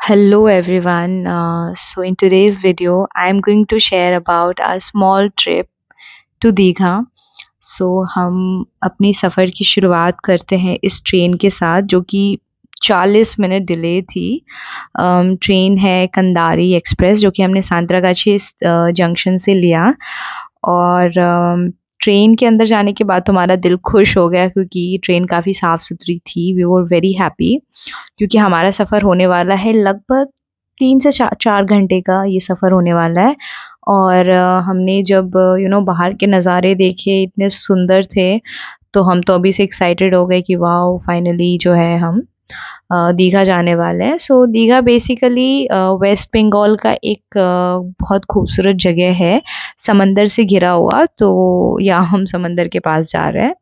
Hello everyone. So in today's video, I am going to share about our small trip to Digha. हम अपनी सफ़र की शुरुआत करते हैं इस ट्रेन के साथ जो कि 40 मिनट डिले थी। ट्रेन है कंदारी एक्सप्रेस जो कि हमने सांतरागाछी जंक्शन से लिया और ट्रेन के अंदर जाने के बाद तो हमारा दिल खुश हो गया क्योंकि ट्रेन काफ़ी साफ़-सुथरी थी। वी वर वेरी हैप्पी क्योंकि हमारा सफ़र होने वाला है लगभग 3 से 4 घंटे का ये सफ़र होने वाला है और हमने जब बाहर के नज़ारे देखे इतने सुंदर थे, तो हम तो अभी से एक्साइटेड हो गए कि वाओ! फाइनली जो है हम दीघा जाने वाले हैं। सो दीघा बेसिकली वेस्ट बंगाल का एक बहुत खूबसूरत जगह है, समंदर से घिरा हुआ तो यहाँ हम समंदर के पास जा रहे हैं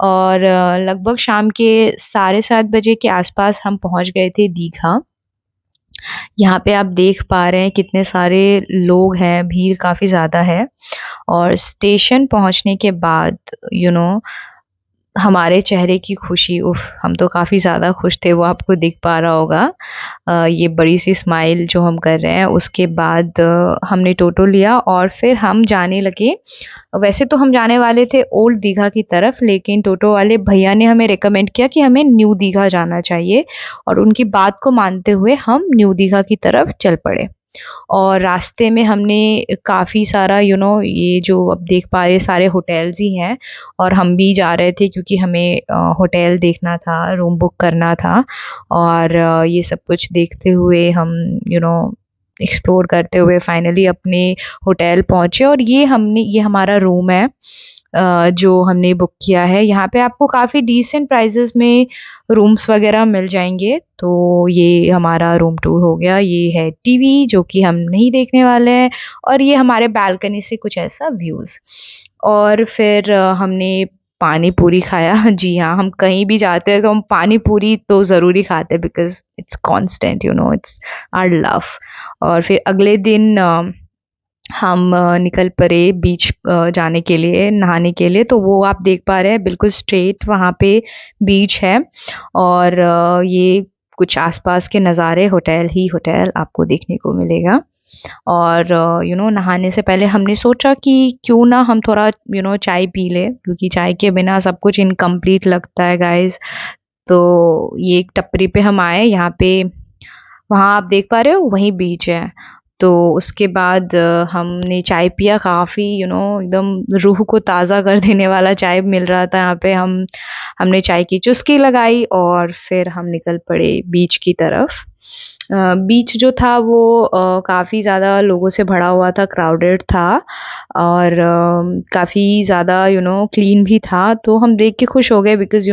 और लगभग शाम के साढ़े 7 बजे के आस-पास हम पहुँच गए थे दीघा। यहाँ पे आप देख पा रहे हैं कितने सारे लोग हैं, भीड़ काफ़ी ज़्यादा है और स्टेशन पहुँचने के बाद यू नो हमारे चेहरे की खुशी उफ़! हम तो काफ़ी ज़्यादा खुश थे, वो आपको दिख पा रहा होगा। ये बड़ी-सी स्माइल जो हम कर रहे हैं, उसके बाद हमने टोटो लिया और फिर हम जाने लगे। वैसे तो हम जाने वाले थे ओल्ड दीघा की तरफ, लेकिन टोटो वाले भैया ने हमें रिकमेंड किया कि हमें न्यू दीघा जाना चाहिए और उनकी बात को मानते हुए हम न्यू दीघा की तरफ चल पड़े। और रास्ते में हमने काफ़ी सारा ये जो अब देख पा रहे सारे होटल्स ही हैं और हम भी जा रहे थे क्योंकि हमें होटल देखना था, रूम बुक करना था और ये सब कुछ देखते हुए हम यू नो एक्सप्लोर करते हुए फाइनली अपने होटल पहुँचे और ये हमारा रूम है जो हमने बुक किया है। यहाँ पे आपको काफ़ी डिसेंट प्राइसेज़ में रूम्स वग़ैरह मिल जाएँगे। तो ये हमारा रूम टूर हो गया। ये है टीवी जो कि हम नहीं देखने वाले हैं और ये हमारे बालकनी से कुछ ऐसा व्यूज़। और फिर हमने पानी पूरी खाया। जी हाँ, हम कहीं भी जाते हैं तो हम पानी पूरी तो ज़रूरी खाते हैं because it's constant it's our love. और फिर अगले दिन हम निकल पड़े बीच जाने के लिए, नहाने के लिए, तो वो आप देख पा रहे हैं बिल्कुल स्ट्रेट वहाँ पे बीच है और ये कुछ आस-पास के नज़ारे होटल ही होटल आपको देखने को मिलेगा। और नहाने से पहले हमने सोचा कि क्यों ना हम थोड़ा चाय पी लें क्योंकि चाय के बिना सब कुछ इनकम्प्लीट लगता है गाइज़। तो ये एक टपरी पे हम आए, यहाँ पे वहाँ आप देख पा रहे हो वहीं बीच है। तो उसके बाद हमने चाय पिया काफ़ी एकदम रूह को ताज़ा कर देने वाला चाय मिल रहा था यहाँ पे। हमने चाय की चुस्की लगाई और फिर हम निकल पड़े बीच की तरफ। बीच जो था वो काफ़ी ज़्यादा लोगों से भरा हुआ था, क्राउडेड था और काफ़ी ज़्यादा क्लीन भी था। तो हम देख के खुश हो गए बिकॉज़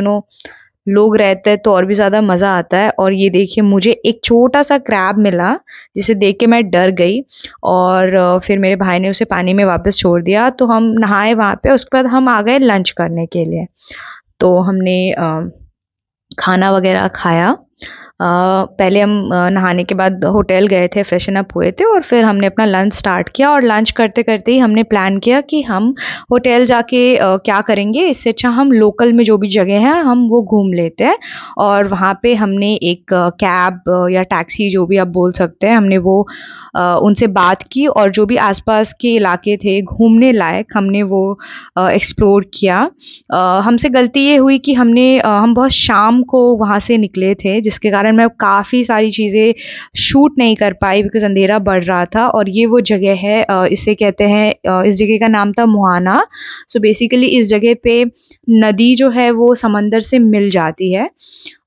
लोग रहते हैं तो और भी ज़्यादा मज़ा आता है। और ये देखिए मुझे एक छोटा-सा क्रैब मिला, जिसे देख के मैं डर गई और फिर मेरे भाई ने उसे पानी में वापस छोड़ दिया, तो हम नहाए वहाँ पे, उसके बाद हम आ गए लंच करने के लिए। तो हमने खाना वग़ैरह खाया। पहले हम नहाने के बाद होटल गए थे, फ्रेशन अप हुए थे और फिर हमने अपना लंच स्टार्ट किया और लंच करते-करते ही हमने प्लान किया कि हम होटल जाके क्या करेंगे, इससे अच्छा हम लोकल में जो भी जगह है, हम वो घूम लेते हैं। और वहाँ पे हमने एक कैब या टैक्सी जो भी आप बोल सकते हैं, हमने वो उनसे बात की और जो भी आस-पास के इलाके थे घूमने लायक, हमने वो एक्सप्लोर किया। हमसे गलती ये हुई कि हम बहुत शाम को वहाँ से निकले थे जिसके कारण मैं काफ़ी सारी चीज़ें शूट नहीं कर पाई बिकॉज़ अंधेरा बढ़ रहा था और ये वो जगह है इसे कहते हैं इस जगह का नाम था मुहाना। सो बेसिकली इस जगह पे नदी जो है वो समंदर से मिल जाती है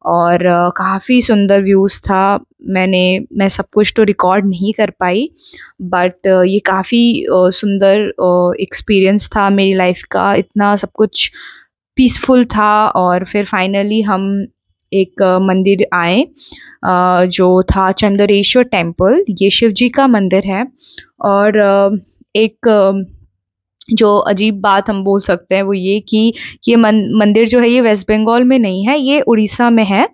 और काफ़ी सुंदर व्यूज़ था। मैं सब कुछ तो रिकॉर्ड नहीं कर पाई बट ये काफ़ी सुंदर एक्सपीरियंस था मेरी लाइफ़ का, इतना सब कुछ पीसफुल था। और फिर फाइनली हम एक मंदिर आए जो था चंद्रेश्वर टेम्पल। ये शिव जी का मंदिर है और एक जो अजीब बात हम बोल सकते हैं वो ये कि ये मंदिर जो है ये वेस्ट बंगाल में नहीं है, ये उड़ीसा में है।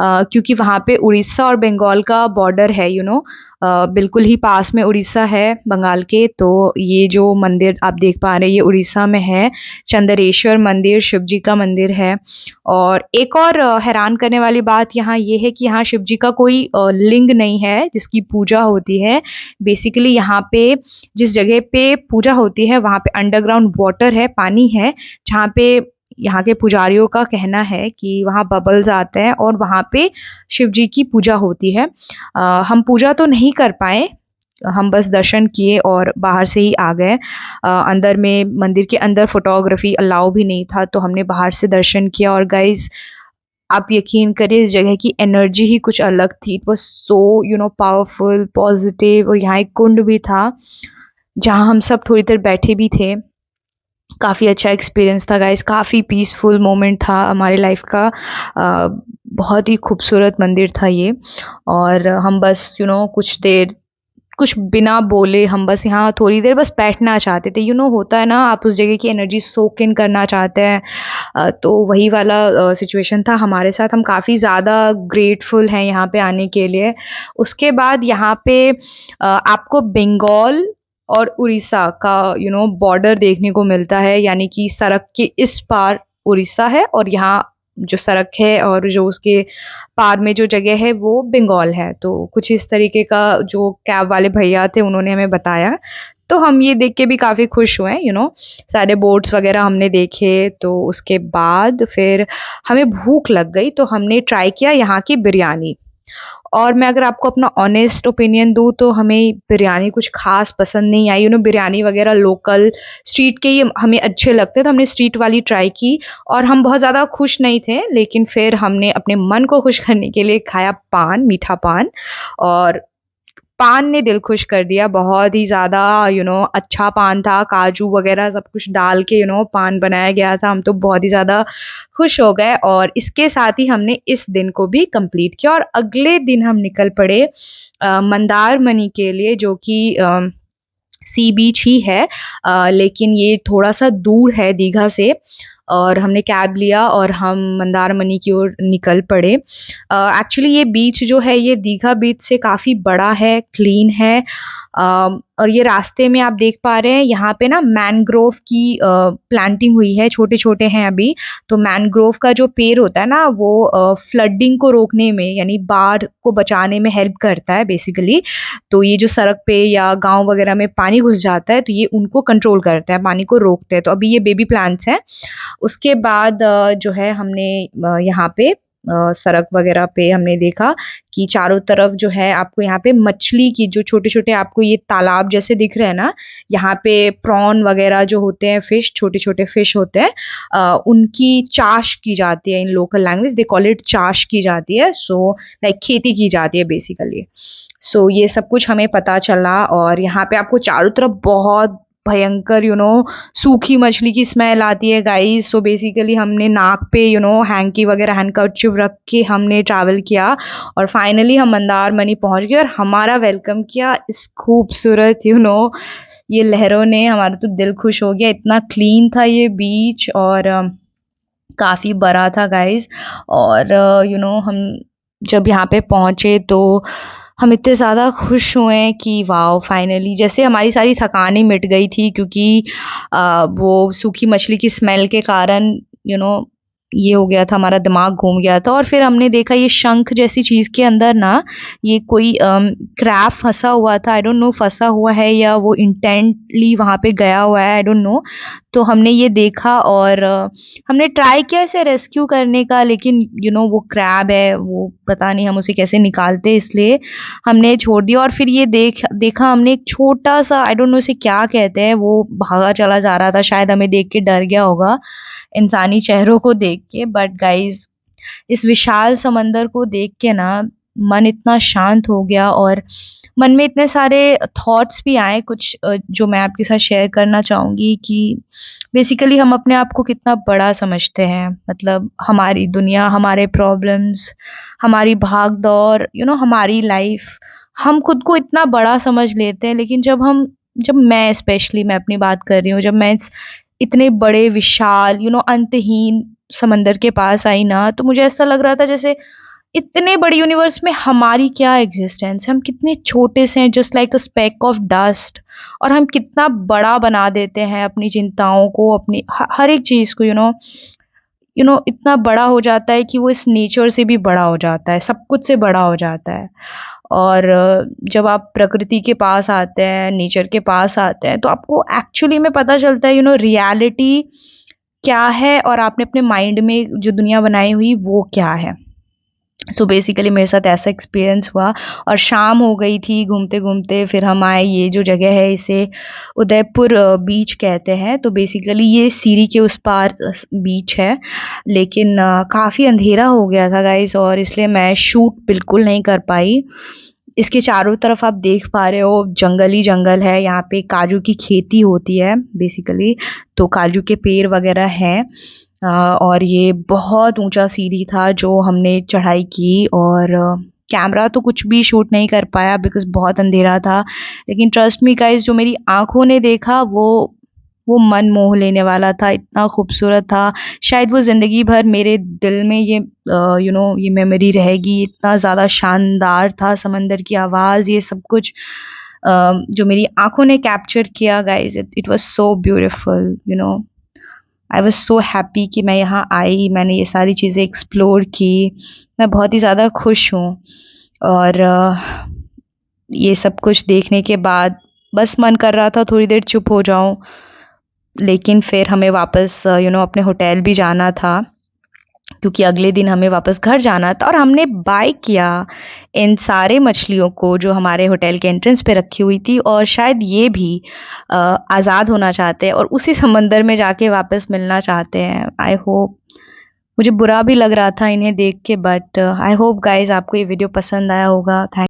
क्योंकि वहाँ पे उड़ीसा और बंगाल का बॉर्डर है, बिल्कुल ही पास में उड़ीसा है बंगाल के। तो ये जो मंदिर आप देख पा रहे हैं ये उड़ीसा में है। चंद्रेश्वर मंदिर शिव जी का मंदिर है। और एक और हैरान करने वाली बात यहाँ ये है कि यहाँ शिव जी का कोई लिंग नहीं है जिसकी पूजा होती है। बेसिकली यहाँ पे जिस जगह पे पूजा होती है वहाँ पे अंडरग्राउंड वाटर है, पानी है, जहाँ पे यहाँ के पुजारियों का कहना है कि वहाँ बबल्स आते हैं और वहाँ पे शिव जी की पूजा होती है। हम पूजा तो नहीं कर पाए, हम बस दर्शन किए और बाहर से ही आ गए। अंदर में मंदिर के अंदर फोटोग्राफी अलाउ भी नहीं था, तो हमने बाहर से दर्शन किया। और गाइज आप यकीन करिए इस जगह की एनर्जी ही कुछ अलग थी। It was so powerful, positive. और यहाँ एक कुंड भी था जहाँ हम सब थोड़ी देर बैठे भी थे। काफ़ी अच्छा एक्सपीरियंस था गाइस, काफ़ी पीसफुल मोमेंट था हमारी लाइफ का। बहुत ही खूबसूरत मंदिर था ये। और हम बस कुछ देर कुछ बिना बोले हम बस यहाँ थोड़ी देर बस बैठना चाहते थे। होता है ना, आप उस जगह की एनर्जी सोक इन करना चाहते हैं। तो वही वाला सिचुएशन था हमारे साथ। हम काफ़ी ज़्यादा ग्रेटफुल हैं यहाँ पे आने के लिए। उसके बाद यहाँ पे आपको बंगाल और उड़ीसा का बॉर्डर देखने को मिलता है, यानी कि सड़क के इस पार उड़ीसा है और यहाँ जो सड़क है और जो उसके पार में जो जगह है वो बंगाल है। तो कुछ इस तरीके का जो कैब वाले भैया थे उन्होंने हमें बताया। तो हम ये देख के भी काफ़ी खुश हुए, सारे बोट्स वगैरह हमने देखे। तो उसके बाद फिर हमें भूख लग गई तो हमने ट्राई किया यहाँ की बिरयानी। और मैं अगर आपको अपना ऑनेस्ट ओपिनियन दूँ तो हमें बिरयानी कुछ ख़ास पसंद नहीं आई। बिरयानी वगैरह लोकल स्ट्रीट के ही हमें अच्छे लगते, तो हमने स्ट्रीट वाली ट्राई की और हम बहुत ज़्यादा खुश नहीं थे। लेकिन फिर हमने अपने मन को खुश करने के लिए खाया पान, मीठा पान। और पान ने दिल खुश कर दिया। बहुत ही ज़्यादा अच्छा पान था, काजू वगैरह सब कुछ डाल के पान बनाया गया था। हम तो बहुत ही ज़्यादा खुश हो गए और इसके साथ ही हमने इस दिन को भी कंप्लीट किया। और अगले दिन हम निकल पड़े मंदारमनी के लिए, जो कि सी बीच ही है, लेकिन ये थोड़ा-सा दूर है दीघा से। और हमने कैब लिया और हम मंदारमनी की ओर निकल पड़े। एक्चुअली ये बीच जो है ये दीघा बीच से काफ़ी बड़ा है, क्लीन है। और ये रास्ते में आप देख पा रहे हैं यहाँ पे ना मैनग्रोव की प्लांटिंग हुई है, छोटे-छोटे हैं अभी। तो मैनग्रोव का जो पेड़ होता है ना वो फ्लडिंग को रोकने में, यानी बाढ़ को बचाने में हेल्प करता है बेसिकली। तो ये जो सड़क पे या गाँव वगैरह में पानी घुस जाता है तो ये उनको कंट्रोल करता है, पानी को रोकते हैं। तो अभी ये बेबी प्लांट्स हैं। उसके बाद जो है हमने यहाँ पे सड़क वगैरह पे हमने देखा कि चारों तरफ जो है आपको यहाँ पे मछली की जो छोटे-छोटे आपको ये तालाब जैसे दिख रहे हैं ना, यहाँ पे प्रॉन वगैरह जो होते हैं, फिश, छोटे-छोटे फिश होते हैं, उनकी चाश की जाती है। In local language they call it चाश की जाती है। सो लाइक खेती की जाती है बेसिकली। सो ये सब कुछ हमें पता चला। और यहाँ पे आपको चारों तरफ बहुत भयंकर सूखी मछली की स्मेल आती है गाइस। सो बेसिकली हमने नाक पे हैंकी वगैरह हैंडकरचिप रख के हमने ट्रैवल किया और फाइनली हम मंदारमनी पहुंच गए और हमारा वेलकम किया इस खूबसूरत ये लहरों ने। हमारा तो दिल खुश हो गया, इतना क्लीन था ये बीच और काफ़ी बड़ा था गाइस। और हम जब यहाँ पे पहुँचे तो हम इतने ज़्यादा खुश हुए कि वाओ, फाइनली जैसे हमारी सारी थकानें मिट गई थी, क्योंकि वो सूखी मछली की स्मेल के कारण यू नो ये हो गया था, हमारा दिमाग घूम गया था। और फिर हमने देखा ये शंख जैसी चीज़ के अंदर ना ये कोई क्रैब फंसा हुआ था। आई डोंट नो फंसा हुआ है या वो इंटेंटली वहाँ पे गया हुआ है, आई डोंट नो। तो हमने ये देखा और हमने ट्राई किया इसे रेस्क्यू करने का, लेकिन वो क्रैब है, वो पता नहीं हम उसे कैसे निकालते, इसलिए हमने छोड़ दिया। और फिर ये देखा हमने एक छोटा-सा, आई डोंट नो इसे क्या कहते हैं, वो भागा चला जा रहा था, शायद हमें देख के डर गया होगा इंसानी चेहरों को देख के। बट गाइज़ इस विशाल समंदर को देख के ना मन इतना शांत हो गया और मन में इतने सारे थॉट्स भी आए कुछ, जो मैं आपके साथ शेयर करना चाहूँगी कि बेसिकली हम अपने आप को कितना बड़ा समझते हैं। मतलब हमारी दुनिया, हमारे प्रॉब्लम्स, हमारी भाग-दौड़, हमारी लाइफ, हम खुद को इतना बड़ा समझ लेते हैं। लेकिन जब हम जब मैं स्पेशली मैं अपनी बात कर रही हूँ, जब मैं इतने बड़े विशाल अंतहीन समंदर के पास आई ना, तो मुझे ऐसा लग रहा था जैसे इतने बड़े यूनिवर्स में हमारी क्या एग्जिस्टेंस है, हम कितने छोटे से हैं, just like a speck of dust. और हम कितना बड़ा बना देते हैं अपनी चिंताओं को, अपनी हर एक चीज़ को इतना बड़ा हो जाता है कि वो इस नेचर से भी बड़ा हो जाता है, सब कुछ से बड़ा हो जाता है। और जब आप प्रकृति के पास आते हैं, नेचर के पास आते हैं, तो आपको एक्चुअली में पता चलता है रियलिटी क्या है और आपने अपने माइंड में जो दुनिया बनाई हुई वो क्या है। सो बेसिकली मेरे साथ ऐसा एक्सपीरियंस हुआ। और शाम हो गई थी घूमते घूमते, फिर हम आए, ये जो जगह है इसे उदयपुर बीच कहते हैं। तो बेसिकली ये सीरी के उस पार बीच है, लेकिन काफ़ी अंधेरा हो गया था गाइस, और इसलिए मैं शूट बिल्कुल नहीं कर पाई। इसके चारों तरफ आप देख पा रहे हो जंगल ही जंगल है, यहाँ पे काजू की खेती होती है बेसिकली, तो काजू के पेड़ वगैरह हैं। और ये बहुत ऊंचा सीढ़ी था जो हमने चढ़ाई की, और कैमरा तो कुछ भी शूट नहीं कर पाया बिकॉज़ बहुत अंधेरा था। लेकिन ट्रस्ट मी गाइस, जो मेरी आँखों ने देखा वो मन मोह लेने वाला था, इतना खूबसूरत था। शायद वो ज़िंदगी भर मेरे दिल में ये ये मेमोरी रहेगी। इतना ज़्यादा शानदार था, समंदर की आवाज़, ये सब कुछ जो मेरी आँखों ने कैप्चर किया guys, it was so beautiful. I was so happy कि मैं यहाँ आई, मैंने ये सारी चीज़ें एक्सप्लोर की। मैं बहुत ही ज़्यादा खुश हूँ। और ये सब कुछ देखने के बाद बस मन कर रहा था थोड़ी देर चुप हो जाऊँ, लेकिन फिर हमें वापस अपने होटल भी जाना था, क्योंकि अगले दिन हमें वापस घर जाना था। और हमने बाय किया इन सारे मछलियों को जो हमारे होटल के एंट्रेंस पे रखी हुई थी, और शायद ये भी आज़ाद होना चाहते हैं और उसी समंदर में जाके वापस मिलना चाहते हैं। आई होप, मुझे बुरा भी लग रहा था इन्हें देख के, बट आई होप गाइस आपको ये वीडियो पसंद आया होगा। थैंक